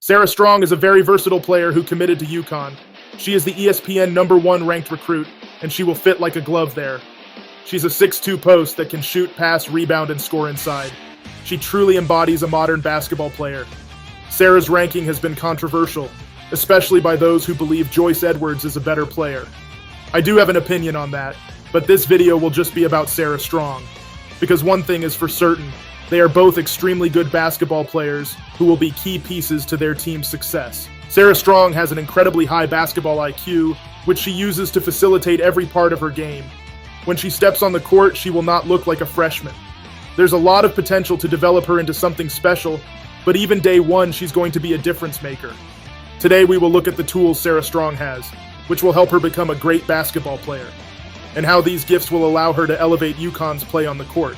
Sarah Strong is a very versatile player who committed to UConn. She is the ESPN #1 ranked recruit, and she will fit like a glove there. She's a 6'2" post that can shoot, pass, rebound, and score inside. She truly embodies a modern basketball player. Sarah's ranking has been controversial, especially by those who believe Joyce Edwards is a better player. I do have an opinion on that, but this video will just be about Sarah Strong. Because one thing is for certain, they are both extremely good basketball players who will be key pieces to their team's success. Sarah Strong has an incredibly high basketball IQ, which she uses to facilitate every part of her game. When she steps on the court, she will not look like a freshman. There's a lot of potential to develop her into something special, but even day one, she's going to be a difference maker. Today, we will look at the tools Sarah Strong has, which will help her become a great basketball player, and how these gifts will allow her to elevate UConn's play on the court.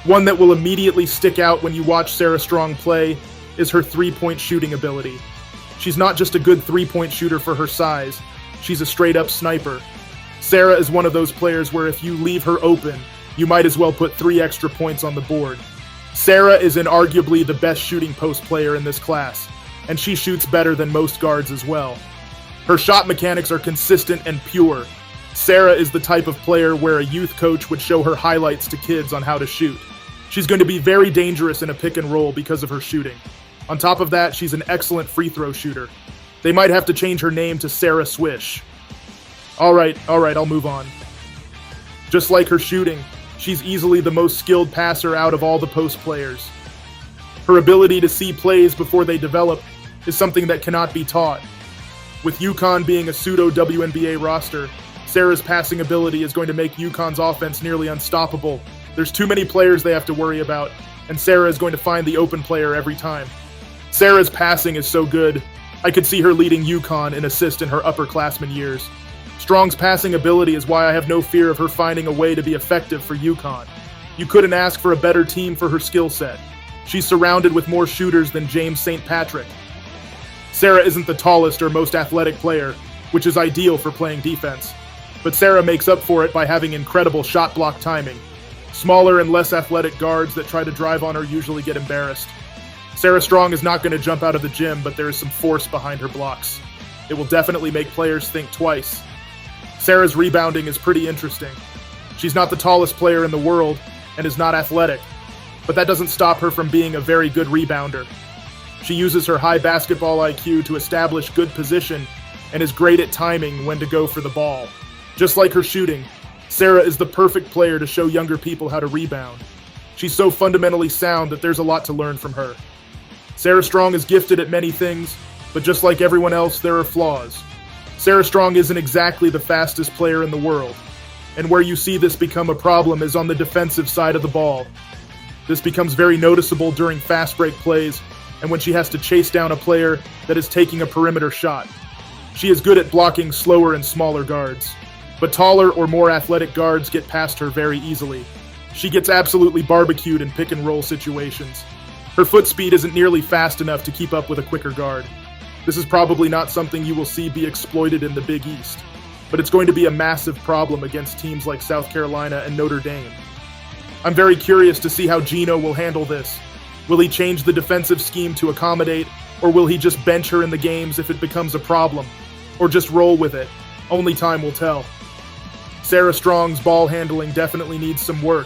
One that will immediately stick out when you watch Sarah Strong play is her three-point shooting ability. She's not just a good three-point shooter for her size, she's a straight-up sniper. Sarah is one of those players where if you leave her open, you might as well put 3 extra points on the board. Sarah is inarguably the best shooting post player in this class, and she shoots better than most guards as well. Her shot mechanics are consistent and pure. Sarah is the type of player where a youth coach would show her highlights to kids on how to shoot. She's going to be very dangerous in a pick and roll because of her shooting. On top of that, she's an excellent free throw shooter. They might have to change her name to Sarah Swish. Alright, I'll move on. Just like her shooting, she's easily the most skilled passer out of all the post players. Her ability to see plays before they develop is something that cannot be taught. With UConn being a pseudo-WNBA roster, Sarah's passing ability is going to make UConn's offense nearly unstoppable. There's too many players they have to worry about, and Sarah is going to find the open player every time. Sarah's passing is so good, I could see her leading UConn in assists in her upperclassmen years. Strong's passing ability is why I have no fear of her finding a way to be effective for UConn. You couldn't ask for a better team for her skill set. She's surrounded with more shooters than James St. Patrick. Sarah isn't the tallest or most athletic player, which is ideal for playing defense. But Sarah makes up for it by having incredible shot block timing. Smaller and less athletic guards that try to drive on her usually get embarrassed. Sarah Strong is not going to jump out of the gym, but there is some force behind her blocks. It will definitely make players think twice. Sarah's rebounding is pretty interesting. She's not the tallest player in the world and is not athletic, but that doesn't stop her from being a very good rebounder. She uses her high basketball IQ to establish good position and is great at timing when to go for the ball. Just like her shooting, Sarah is the perfect player to show younger people how to rebound. She's so fundamentally sound that there's a lot to learn from her. Sarah Strong is gifted at many things, but just like everyone else, there are flaws. Sarah Strong isn't exactly the fastest player in the world, and where you see this become a problem is on the defensive side of the ball. This becomes very noticeable during fast break plays and when she has to chase down a player that is taking a perimeter shot. She is good at blocking slower and smaller guards, but taller or more athletic guards get past her very easily. She gets absolutely barbecued in pick and roll situations. Her foot speed isn't nearly fast enough to keep up with a quicker guard. This is probably not something you will see be exploited in the Big East, but it's going to be a massive problem against teams like South Carolina and Notre Dame. I'm very curious to see how Gino will handle this. Will he change the defensive scheme to accommodate, or will he just bench her in the games if it becomes a problem, or just roll with it? Only time will tell. Sarah Strong's ball handling definitely needs some work.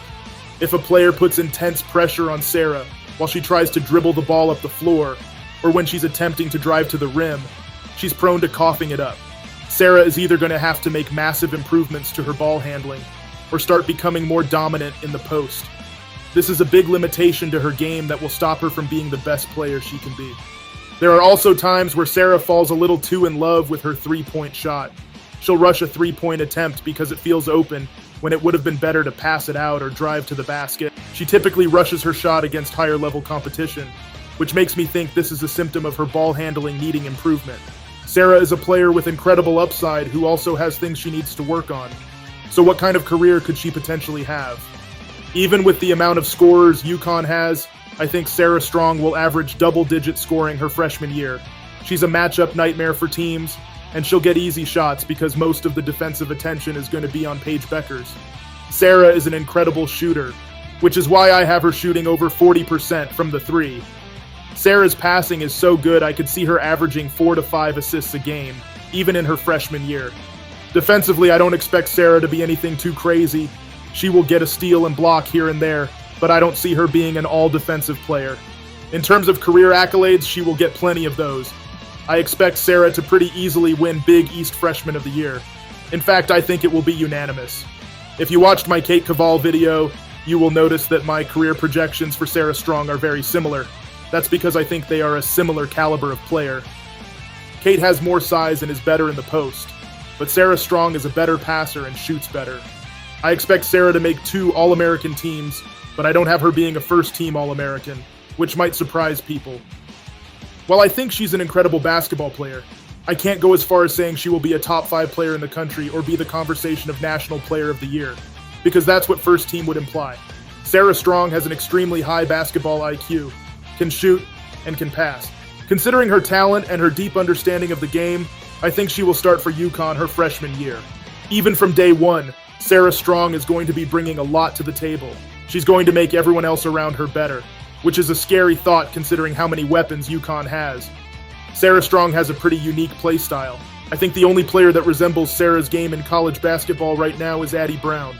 If a player puts intense pressure on Sarah while she tries to dribble the ball up the floor, or when she's attempting to drive to the rim, she's prone to coughing it up. Sarah is either going to have to make massive improvements to her ball handling, or start becoming more dominant in the post. This is a big limitation to her game that will stop her from being the best player she can be. There are also times where Sarah falls a little too in love with her three-point shot. She'll rush a three-point attempt because it feels open when it would have been better to pass it out or drive to the basket. She typically rushes her shot against higher-level competition, which makes me think this is a symptom of her ball handling needing improvement. Sarah is a player with incredible upside who also has things she needs to work on. So what kind of career could she potentially have? Even with the amount of scorers UConn has, I think Sarah Strong will average double-digit scoring her freshman year. She's a matchup nightmare for teams, and she'll get easy shots because most of the defensive attention is going to be on Paige Bueckers. Sarah is an incredible shooter, which is why I have her shooting over 40% from the three. Sarah's passing is so good I could see her averaging 4 to 5 assists a game, even in her freshman year. Defensively, I don't expect Sarah to be anything too crazy. She will get a steal and block here and there, but I don't see her being an all-defensive player. In terms of career accolades, she will get plenty of those. I expect Sarah to pretty easily win Big East Freshman of the Year. In fact, I think it will be unanimous. If you watched my Kate Caval video, you will notice that my career projections for Sarah Strong are very similar. That's because I think they are a similar caliber of player. Kate has more size and is better in the post, but Sarah Strong is a better passer and shoots better. I expect Sarah to make 2 All-American teams, but I don't have her being a first-team All-American, which might surprise people. While I think she's an incredible basketball player, I can't go as far as saying she will be a top 5 player in the country or be the conversation of National Player of the Year, because that's what first team would imply. Sarah Strong has an extremely high basketball IQ, can shoot, and can pass. Considering her talent and her deep understanding of the game, I think she will start for UConn her freshman year. Even from day one, Sarah Strong is going to be bringing a lot to the table. She's going to make everyone else around her better, which is a scary thought considering how many weapons UConn has. Sarah Strong has a pretty unique play style. I think the only player that resembles Sarah's game in college basketball right now is Addie Brown.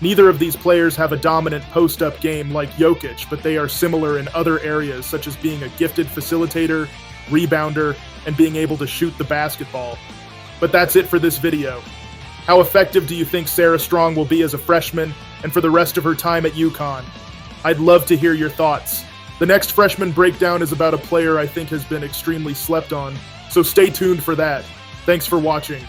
Neither of these players have a dominant post-up game like Jokic, but they are similar in other areas such as being a gifted facilitator, rebounder, and being able to shoot the basketball. But that's it for this video. How effective do you think Sarah Strong will be as a freshman and for the rest of her time at UConn? I'd love to hear your thoughts. The next freshman breakdown is about a player I think has been extremely slept on, so stay tuned for that. Thanks for watching.